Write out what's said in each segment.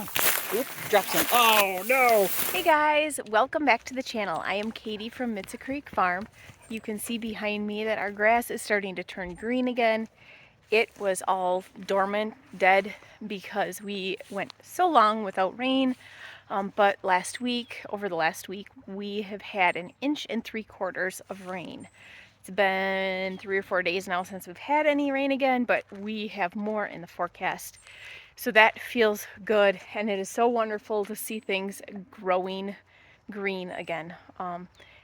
Come on. Oop, dropped him. Oh no! Hey guys, welcome back to the channel. I am Katie from Mitza Creek Farm. You can see behind me that our grass is starting to turn green again. It was all dormant, dead, because we went so long without rain. But over the last week, we have had 1.75 inches of rain. It's been 3 or 4 days now since we've had any rain again, but we have more in the forecast. So that feels good, and it is so wonderful to see things growing green again.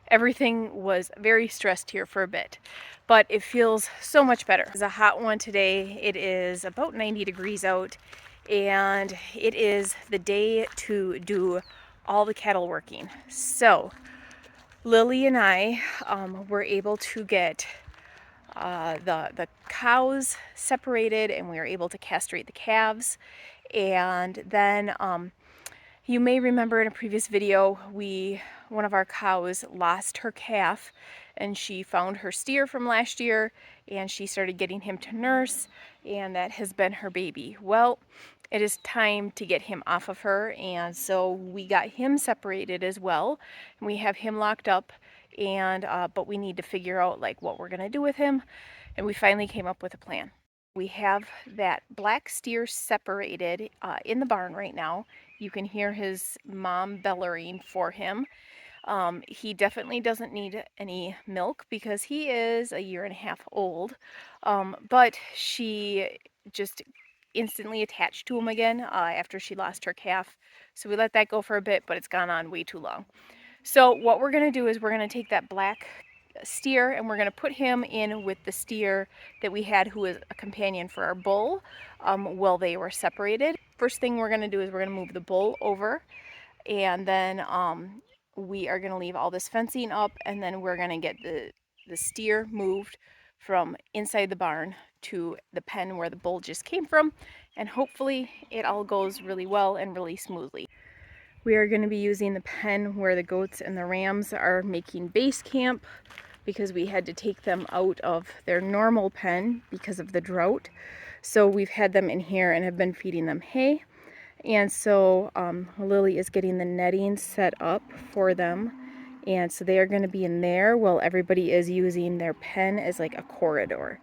Everything was very stressed here for a bit, but it feels so much better. It's a hot one today. It is about 90 degrees out, and it is the day to do all the cattle working. So Lily and I were able to get the cows separated, and we were able to castrate the calves. And then you may remember in a previous video, one of our cows lost her calf, and she found her steer from last year, and she started getting him to nurse, and that has been her baby. Well, it is time to get him off of her, and so we got him separated as well, and we have him locked up, and but we need to figure out like what we're gonna do with him, and we finally came up with a plan. We have that black steer separated in the barn right now. You can hear his mom bellowing for him. He definitely doesn't need any milk because he is 1.5 years old, but she just instantly attached to him again after she lost her calf. So we let that go for a bit, but it's gone on way too long. So what we're going to do is we're going to take that black steer and we're going to put him in with the steer that we had, who was a companion for our bull while they were separated. First thing we're going to do is we're going to move the bull over, and then we are going to leave all this fencing up, and then we're going to get the steer moved from inside the barn to the pen where the bull just came from, and hopefully it all goes really well and really smoothly. We are going to be using the pen where the goats and the rams are making base camp, because we had to take them out of their normal pen because of the drought. So we've had them in here and have been feeding them hay. And so Lily is getting the netting set up for them. And so they are going to be in there while everybody is using their pen as like a corridor.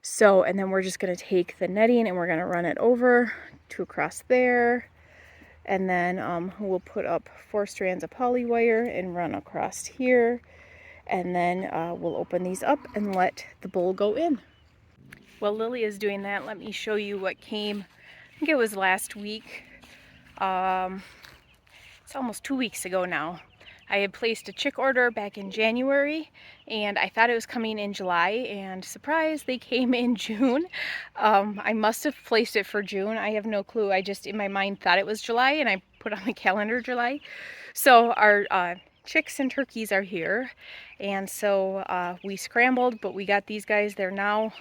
So, and then we're just going to take the netting and we're going to run it over to across there. And then we'll put up 4 strands of poly wire and run across here. And then we'll open these up and let the bull go in. While Lily is doing that, let me show you what came. I think it was last week. It's almost 2 weeks ago now. I had placed a chick order back in January, and I thought it was coming in July, and surprise, they came in June. I must have placed it for June. I have no clue. I just in my mind thought it was July, and I put on the calendar July. So our chicks and turkeys are here, and so we scrambled, but we got these guys. They're now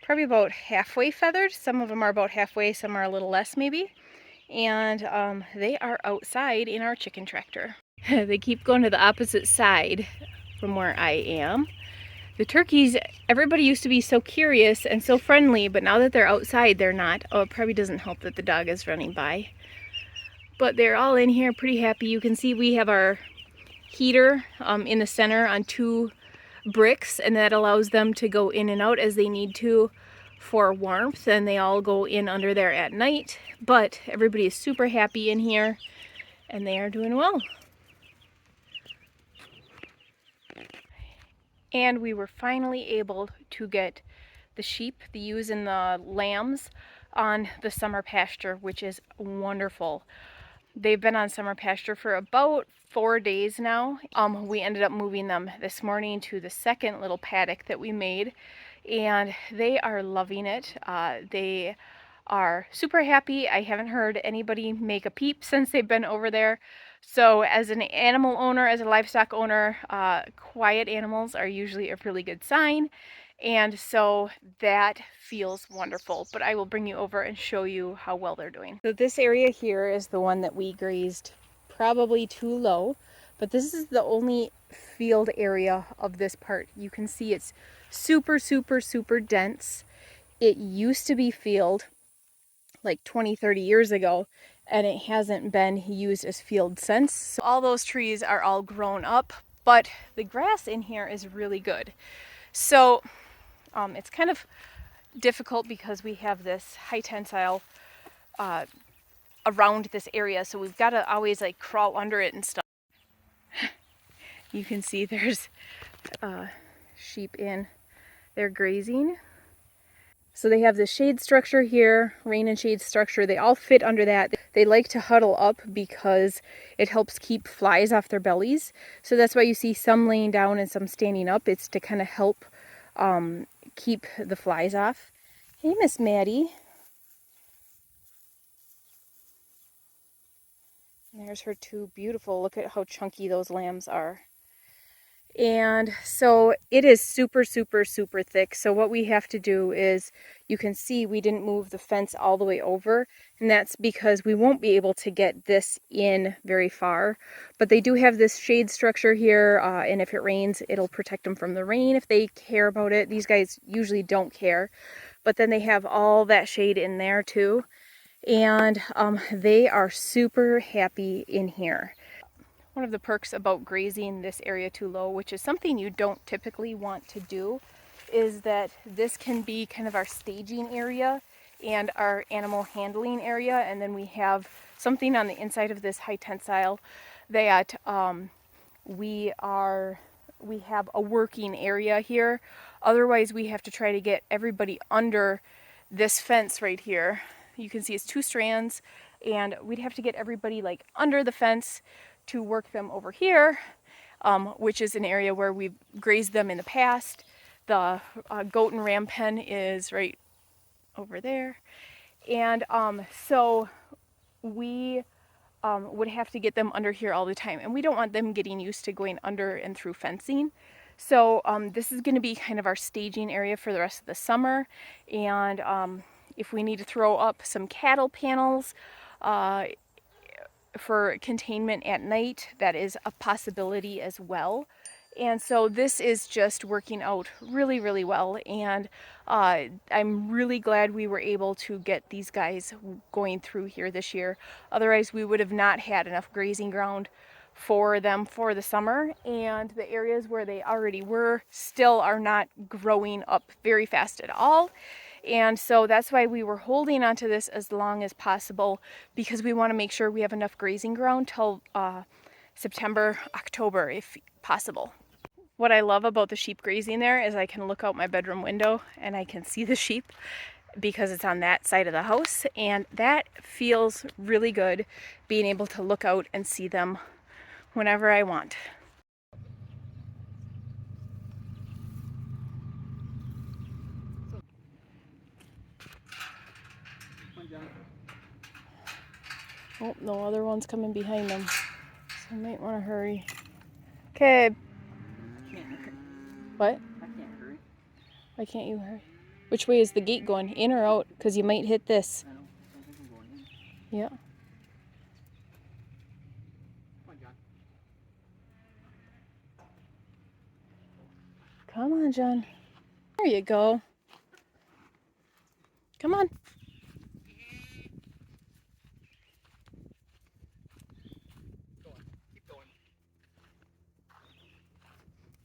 probably about halfway feathered. Some of them are about halfway, some are a little less maybe. And they are outside in our chicken tractor. They keep going to the opposite side from where I am. The turkeys, everybody used to be so curious and so friendly, but now that they're outside, they're not. Oh, it probably doesn't help that the dog is running by. But they're all in here pretty happy. You can see we have our heater in the center on 2 bricks, and that allows them to go in and out as they need to for warmth, and they all go in under there at night. But everybody is super happy in here and they are doing well. And we were finally able to get the sheep, the ewes and the lambs on the summer pasture, which is wonderful. They've been on summer pasture for about 4 days now. We ended up moving them this morning to the second little paddock that we made, and they are loving it. They are super happy. I haven't heard anybody make a peep since they've been over there. So as an animal owner, as a livestock owner, quiet animals are usually a really good sign. And so that feels wonderful, but I will bring you over and show you how well they're doing. So this area here is the one that we grazed probably too low, but this is the only field area of this part. You can see it's super, super, super dense. It used to be field. like 20, 30 years ago, and it hasn't been used as field since. So all those trees are all grown up, but the grass in here is really good. So it's kind of difficult because we have this high tensile around this area, so we've got to always like crawl under it and stuff. You can see there's sheep in there grazing. So they have the shade structure here, rain and shade structure. They all fit under that. They like to huddle up because it helps keep flies off their bellies. So that's why you see some laying down and some standing up. It's to kind of help keep the flies off. Hey, Miss Maddie. And there's her two beautiful. Look at how chunky those lambs are. And so it is super, super, super thick. So what we have to do is, you can see we didn't move the fence all the way over, and that's because we won't be able to get this in very far. But they do have this shade structure here, and if it rains, it'll protect them from the rain if they care about it. These guys usually don't care, but then they have all that shade in there too. And they are super happy in here. One of the perks about grazing this area too low, which is something you don't typically want to do, is that this can be kind of our staging area and our animal handling area, and then we have something on the inside of this high tensile that we have a working area here. Otherwise we have to try to get everybody under this fence right here. You can see it's 2 strands, and we'd have to get everybody like under the fence to work them over here, which is an area where we've grazed them in the past. The goat and ram pen is right over there. And so we would have to get them under here all the time. And we don't want them getting used to going under and through fencing. So this is going to be kind of our staging area for the rest of the summer. And if we need to throw up some cattle panels, for containment at night, that is a possibility as well. And so this is just working out really, really well, and I'm really glad we were able to get these guys going through here this year. Otherwise we would have not had enough grazing ground for them for the summer, and the areas where they already were still are not growing up very fast at all. And so that's why we were holding on to this as long as possible, because we want to make sure we have enough grazing ground till September, October, if possible. What I love about the sheep grazing there is I can look out my bedroom window and I can see the sheep because it's on that side of the house, and that feels really good, being able to look out and see them whenever I want. Oh, no other one's coming behind them, so I might want to hurry. Okay. What? I can't hurry. Why can't you hurry? Which way is the gate going? In or out? Because you might hit this. I know. I think I'm going in. Yeah. Come on, John. Come on, John. There you go. Come on. Keep going.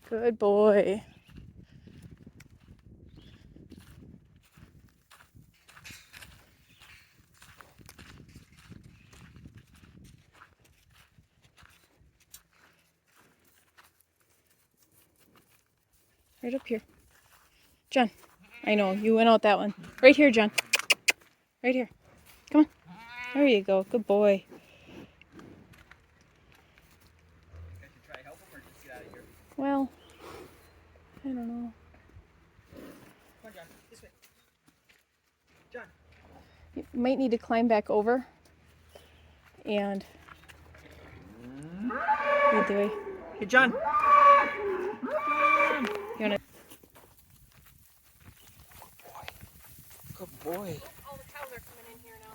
Good boy. Right up here. John. I know, you went out that one. Right here, John. Right here. Come on. There you go. Good boy. I should try to help him or just get out of here. Well, I don't know. Come on, John. This way. John. You might need to climb back over and lead the way. Hey, John. You wanna? Good boy. All the cows are coming in here now.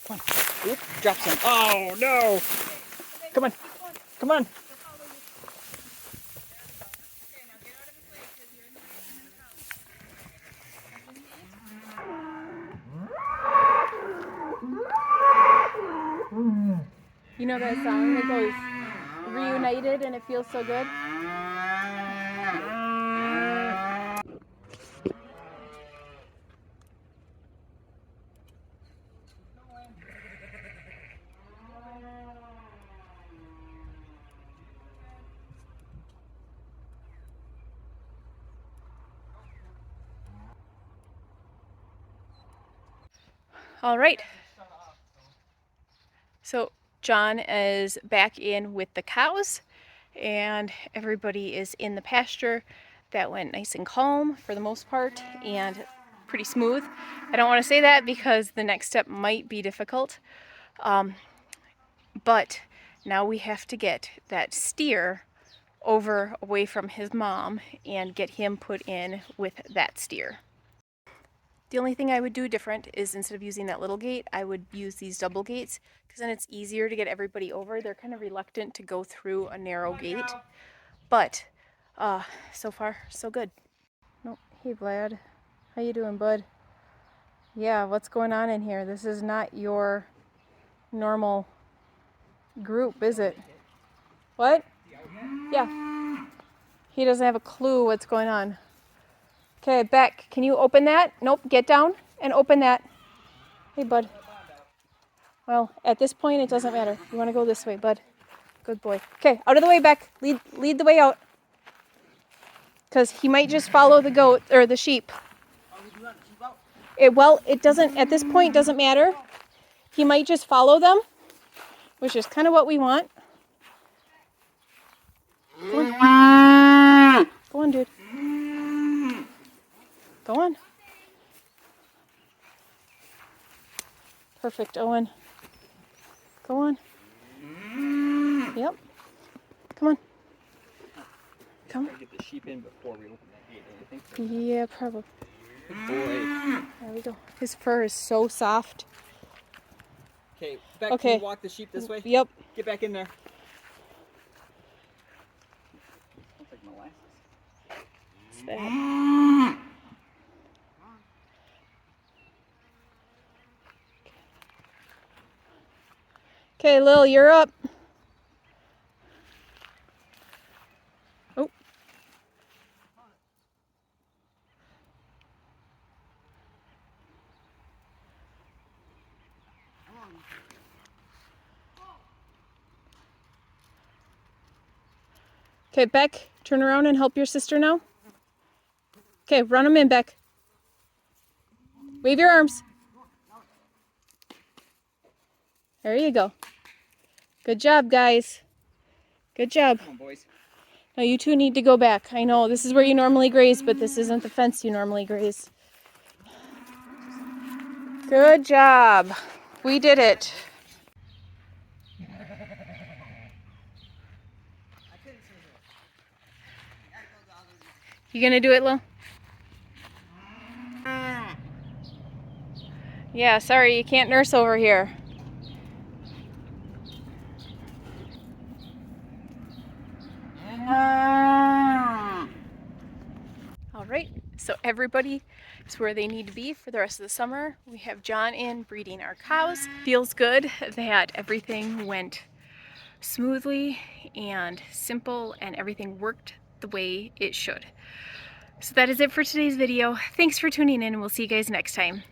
Come on. Oop, drop some. Oh, no. Come on. Come on. You know that song that goes, reunited and it feels so good? All right. So John is back in with the cows and everybody is in the pasture. That went nice and calm for the most part and pretty smooth. I don't want to say that because the next step might be difficult. But now we have to get that steer over away from his mom and get him put in with that steer. The only thing I would do different is instead of using that little gate, I would use these double gates because then it's easier to get everybody over. They're kind of reluctant to go through a narrow gate, but so far so good. No, hey Vlad, how you doing, bud? Yeah, what's going on in here? This is not your normal group, is it? What? Yeah. He doesn't have a clue what's going on. Okay, Beck, can you open that? Nope, get down and open that. Hey, bud. Well, at this point, it doesn't matter. You want to go this way, bud. Good boy. Okay, out of the way, Beck. Lead the way out. Because he might just follow the goat, or the sheep. It doesn't, at this point, doesn't matter. He might just follow them, which is kind of what we want. Go on. Go on, dude. Go on. Perfect, Owen. Go on. Yep. Come on. Come on. Get the sheep in before we open that gate, I think. Yeah, probably. Good boy. There we go. His fur is so soft. Okay, Beck, Okay. can you walk the sheep this way? Yep. Get back in there. Looks like molasses. What's that? Okay, Lil, you're up. Oh. Okay, Beck, turn around and help your sister now. Okay, run them in, Beck. Wave your arms. There you go. Good job, guys. Good job. Come on, boys. Now you two need to go back. I know this is where you normally graze, but this isn't the fence you normally graze. Good job. We did it. You gonna do it, Lil? Yeah, sorry, you can't nurse over here. All right, so everybody is where they need to be for the rest of the summer. We have John in breeding our cows. Feels good that everything went smoothly and simple and everything worked the way it should. So that is it for today's video. Thanks for tuning in and we'll see you guys next time.